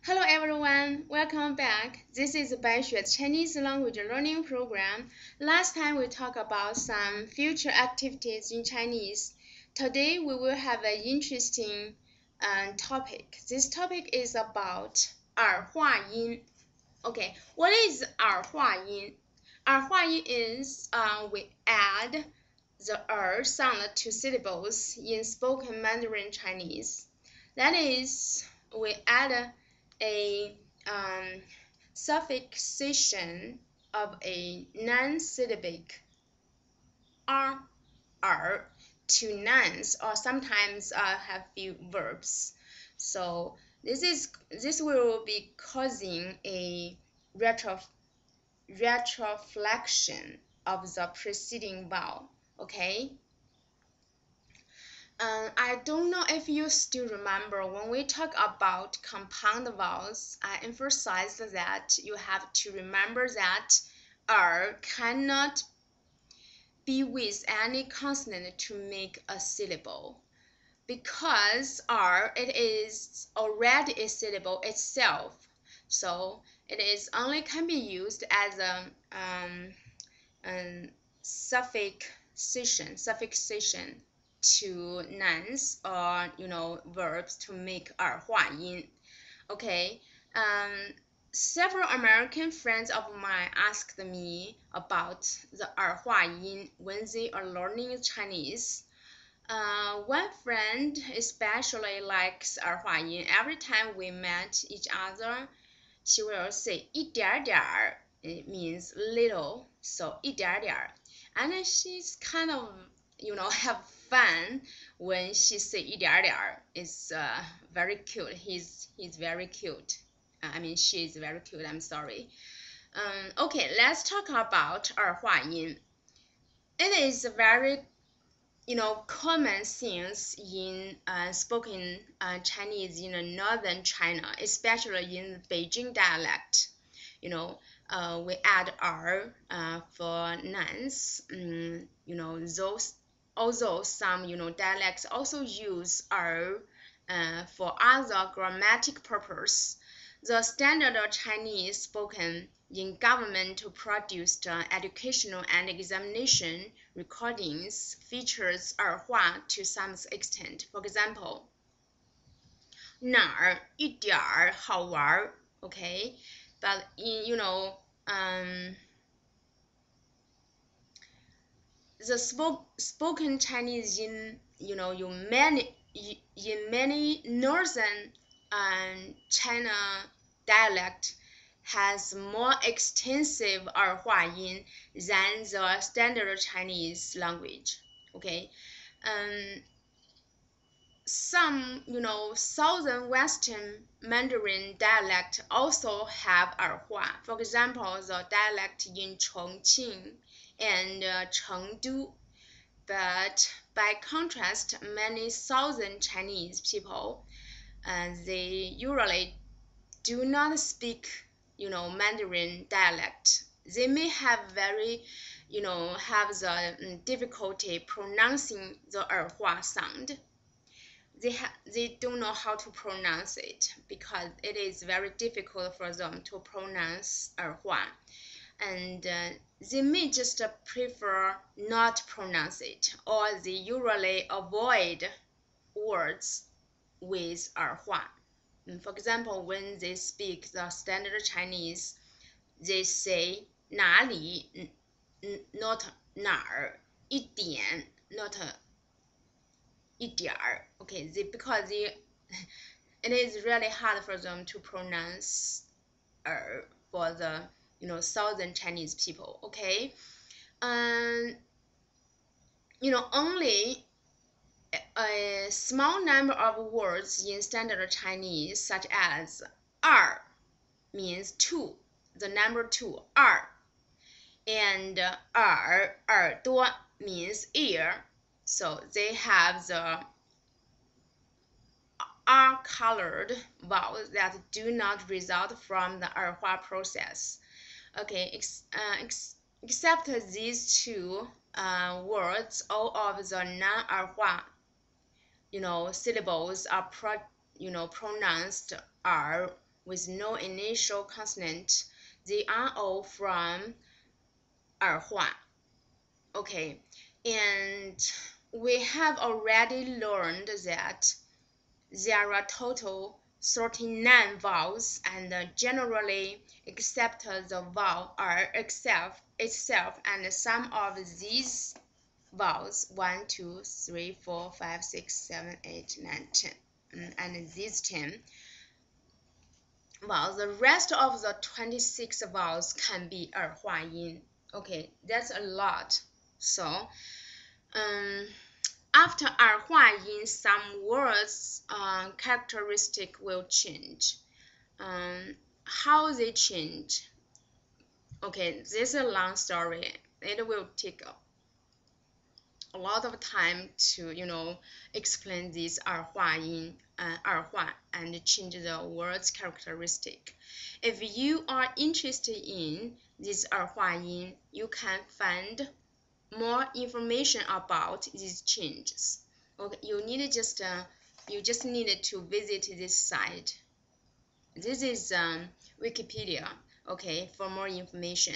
Hello everyone, welcome back. This is Baishue's Chinese language learning program. Last time we talked about some future activities in Chinese. Today we will have an interesting topic. This topic is about hua yin. Okay, what is hua yin? Hua yin is we add the sound to syllables in spoken Mandarin Chinese. That is, we add a suffixation of a non-syllabic r to nouns, or sometimes have few verbs. So this will be causing a retroflexion of the preceding vowel. Okay. I don't know if you still remember when we talk about compound vowels, I emphasized that you have to remember that cannot be with any consonant to make a syllable, because it is already a syllable itself. So it is only can be used as a suffixation to nouns or verbs to make hua yin. Okay. Several American friends of mine asked me about the hua yin when they are learning Chinese. One friend especially likes hua yin. Every time we met each other, she will say 一点点儿. It means little, so 一点点儿. And she's kind of have fun when she say 一点点儿. It's very cute. He's very cute. I mean, she's very cute. I'm sorry. Okay, let's talk about hua yin. It is a very common things in spoken Chinese in northern China, especially in Beijing dialect. We add for nouns. Those, although some dialects also use for other grammatic purpose. The standard Chinese spoken in government-produced educational and examination recordings features hua to some extent. For example, 哪儿一点儿好玩 okay, but in the spoken Chinese in many northern China dialect has more extensive hua yin than the standard Chinese language. Okay. Some southern western Mandarin dialect also have hua. For example, the dialect in Chongqing and Chengdu. But by contrast, many southern Chinese people they usually do not speak Mandarin dialect. They may have have the difficulty pronouncing the hua sound. They don't know how to pronounce it because it is very difficult for them to pronounce hua, and they may just prefer not pronounce it, or they usually avoid words with hua. For example, when they speak the standard Chinese, they say 哪里 not 哪儿 一点 not 一点儿 okay, because it is really hard for them to pronounce for the southern Chinese people. Okay. Only a small number of words in standard Chinese, such as 二 means two, the number 2, 二, and 耳朵 means ear. So they have the R-colored vowels that do not result from the hua process. Okay, except these two words, all of the non-hua syllables are pronounced with no initial consonant. They are all from 儿化. Okay, and we have already learned that there are total 39 vowels, and generally except the vowel R itself, and some of these vowels 1, 2, 3, 4, 5, 6, 7, 8, 9, 10, and these 10 vowels, the rest of the 26 vowels can be 儿化音. Okay, that's a lot. So after 儿化音, some words characteristic will change. How they change? Okay, this is a long story. It will take a lot of time to explain this 儿化音, 儿化, and change the words characteristic. If you are interested in this 儿化音, you can find more information about these changes. Okay, you just needed to visit this site. This is Wikipedia. Okay, for more information.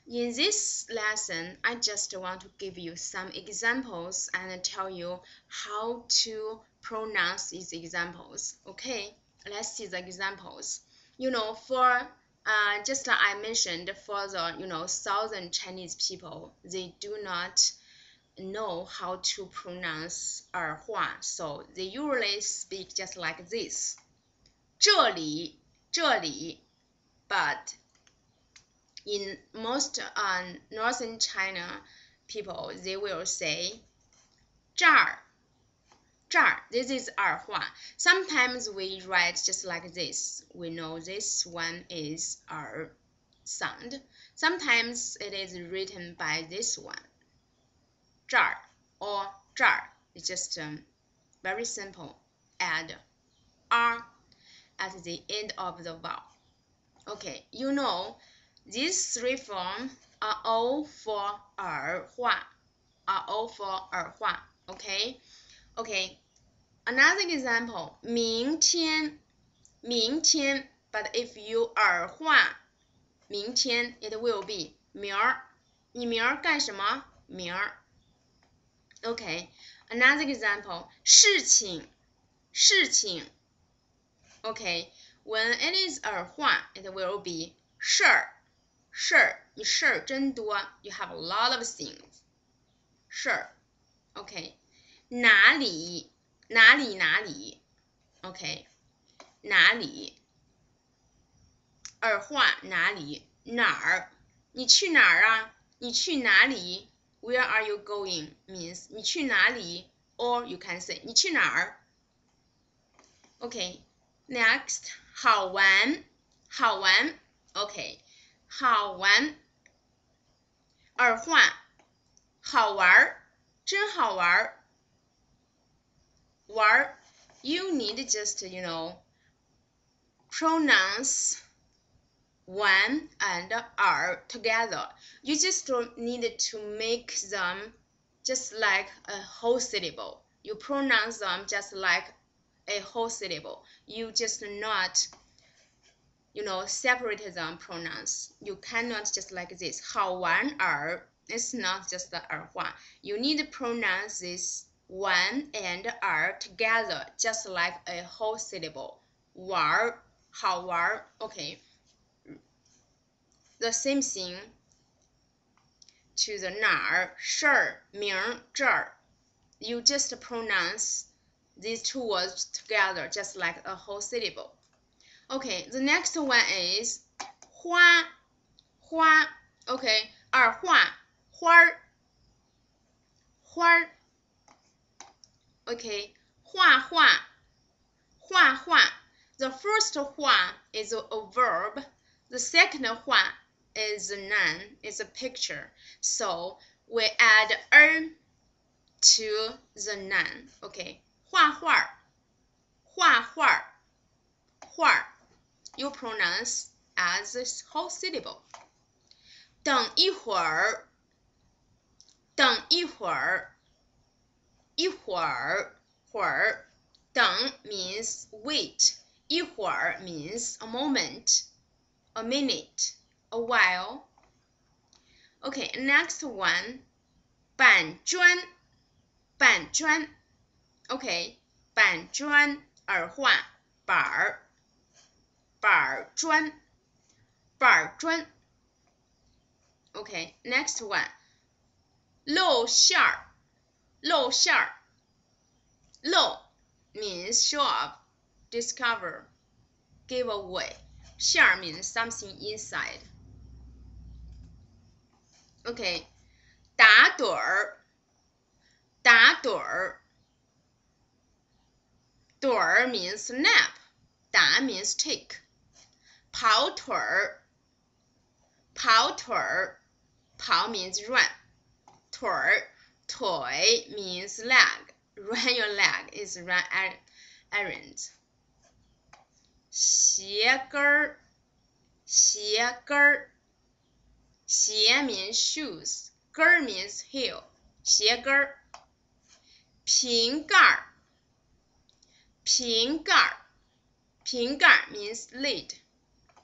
In this lesson, I just want to give you some examples and tell you how to pronounce these examples. Okay, let's see the examples. For just I mentioned, for the southern Chinese people, they do not know how to pronounce 儿化, so they usually speak just like this. 这里 but in most northern China people, they will say 这儿. This is 儿化. Sometimes we write just like this. We know this one is 儿 sound. Sometimes it is written by this one, 这儿 or 这儿. It's just very simple. Add R at the end of the vowel. Okay, these three forms are all for 儿化. Okay. Another example, 明天, but if you 儿化明天, it will be 明儿. 你明儿干什么？明儿。Okay, another example, 事情. Okay, when it is 儿化, it will be 事儿. 你事儿真多. You have a lot of things. 事儿. Okay, 哪里 Okay, 哪里 儿化哪里 哪儿 你去哪儿啊 你去哪里 Where are you going means 你去哪里 or you can say 你去哪儿 Okay, next 好玩 Okay, 好玩儿化好玩真好玩玩 You need just pronounce 玩 and 儿 together. You just need to make them just like a whole syllable. You pronounce them just like a whole syllable. You just not separate them pronounce. You cannot just like this 好玩儿 It's not just the 儿化 You need to pronounce this 玩 and 儿 together just like a whole syllable. 玩好玩 Okay, the same thing to the 哪儿事儿名这儿 You just pronounce these two words together just like a whole syllable. Okay, the next one is 花 Okay, 儿化花儿 Okay, 画画 The first 画 is a verb. The second 画 is a noun, is a picture. So we add to the noun. Okay, 画画 You pronounce as this whole syllable. 等一会儿 等 means wait. 一会儿 means a moment, a minute, a while. Okay, next one, 板砖 板砖 Okay, 板砖儿化板儿板砖板砖 Okay, next one, 露馅儿露馅儿露 means show off, discover, give away. 馅儿 means something inside. Okay, 打盹儿打盹儿盹儿 means nap, 打 means take. 跑腿儿跑腿儿跑 means run. 腿儿腿 means leg. Run your leg is run errands. 鞋跟儿鞋跟儿鞋 means shoes, 跟儿 means heel. 鞋跟儿瓶盖儿瓶盖儿瓶盖儿 means lid.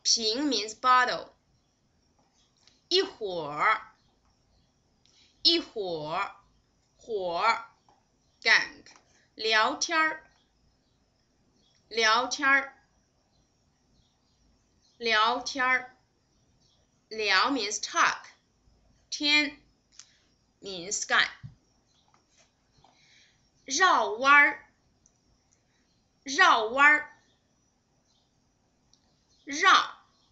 瓶 means bottle. 一会儿一会儿会儿 gang. 聊天儿聊天儿聊天儿聊 means talk. 天 means sky. 绕弯儿绕弯儿绕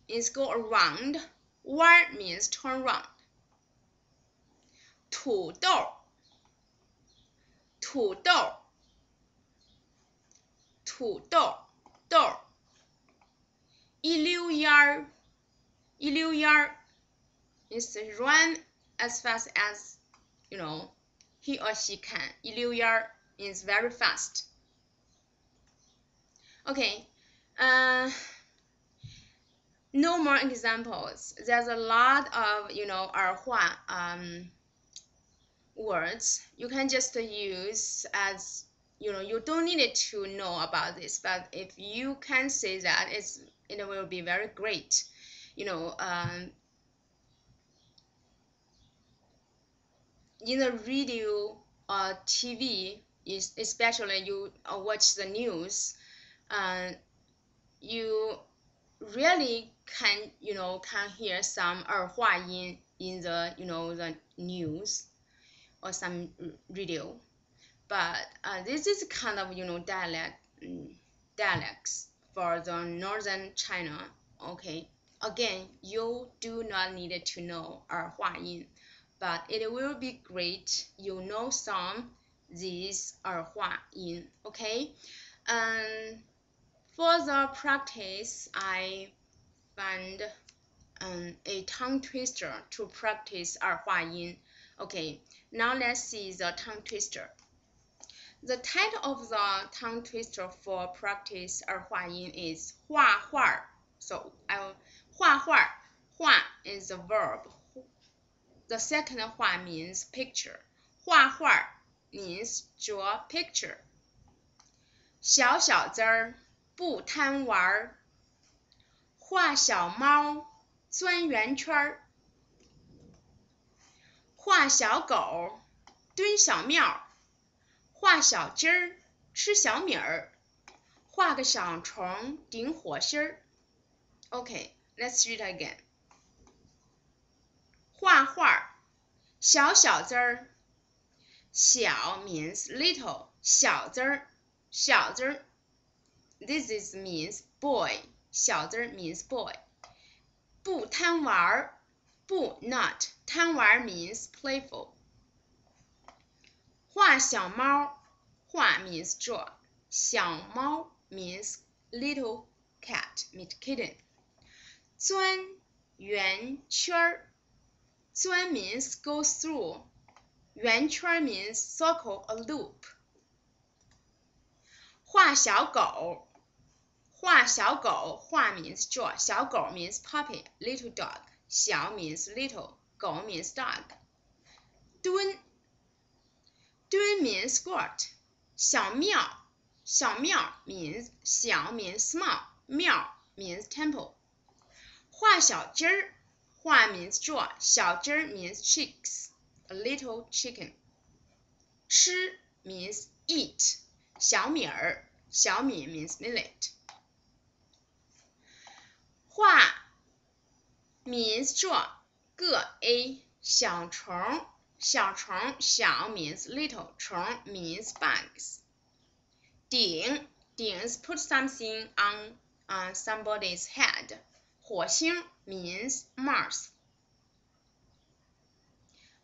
means go around. 弯 means turn round. 土豆土豆土豆豆一溜烟儿一溜烟儿 means run as fast as he or she can. 一溜烟儿 means very fast. Okay, no more examples. There's a lot of 儿化words. You can just use as you don't need to know about this, but if you can say that, it will be very great. In the radio or TV, especially you watch the news, you really can hear some 儿化音 in the the news or some radio, but this is kind of dialects for the northern China. Okay, again, you do not need to know 儿化音, but it will be great you know some these 儿化音. Okay, for the practice, I found a tongue twister to practice 儿化音. Okay, now let's see the tongue twister. The title of the tongue twister for practice 儿化音 is 画画. So I will 画画. 画 is a verb. The second 画 means picture. 画画 means draw picture. 小小子儿不贪玩儿，画小猫钻圆圈儿，画小狗蹲小庙，画小鸡儿吃小米儿，画个小虫顶火星儿。Okay, let's read again. 画画，小小子儿，小 means little, 小子儿，小子儿。This is means boy. 小子 means boy. 不贪玩儿，不 not. 贪玩 means playful. 画小猫，画 means draw. 小猫 means little cat, means kitten. 钻圆圈儿，钻 means go through. 圆圈 means circle a loop. 画小狗。画小狗，画 means draw. 小狗 means puppy, little dog. 小 means little, 狗 means dog. 蹲 means squat. 小庙小庙 means 小 means small, 庙 means temple. 画小鸡儿 画 means draw, 小鸡儿 means chicks, a little chicken. 吃 means eat, 小米儿小米 means millet. 画 means draw, 个 a, 小虫小 means little, 虫 means bugs. 顶 means put something on somebody's head. 火星 means Mars.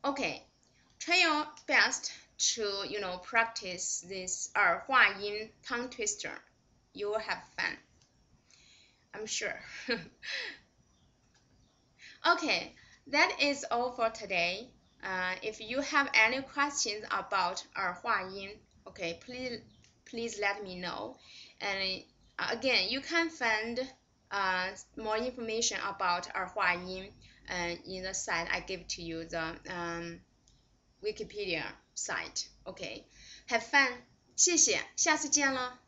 Okay, try your best to practice this 儿化音 tongue twister. You will have fun, I'm sure. Okay, that is all for today. If you have any questions about 儿化音, okay, please let me know. And again, you can find more information about 儿化音 in the site I give to you, the Wikipedia site. Okay, have fun. 谢谢，下次见了。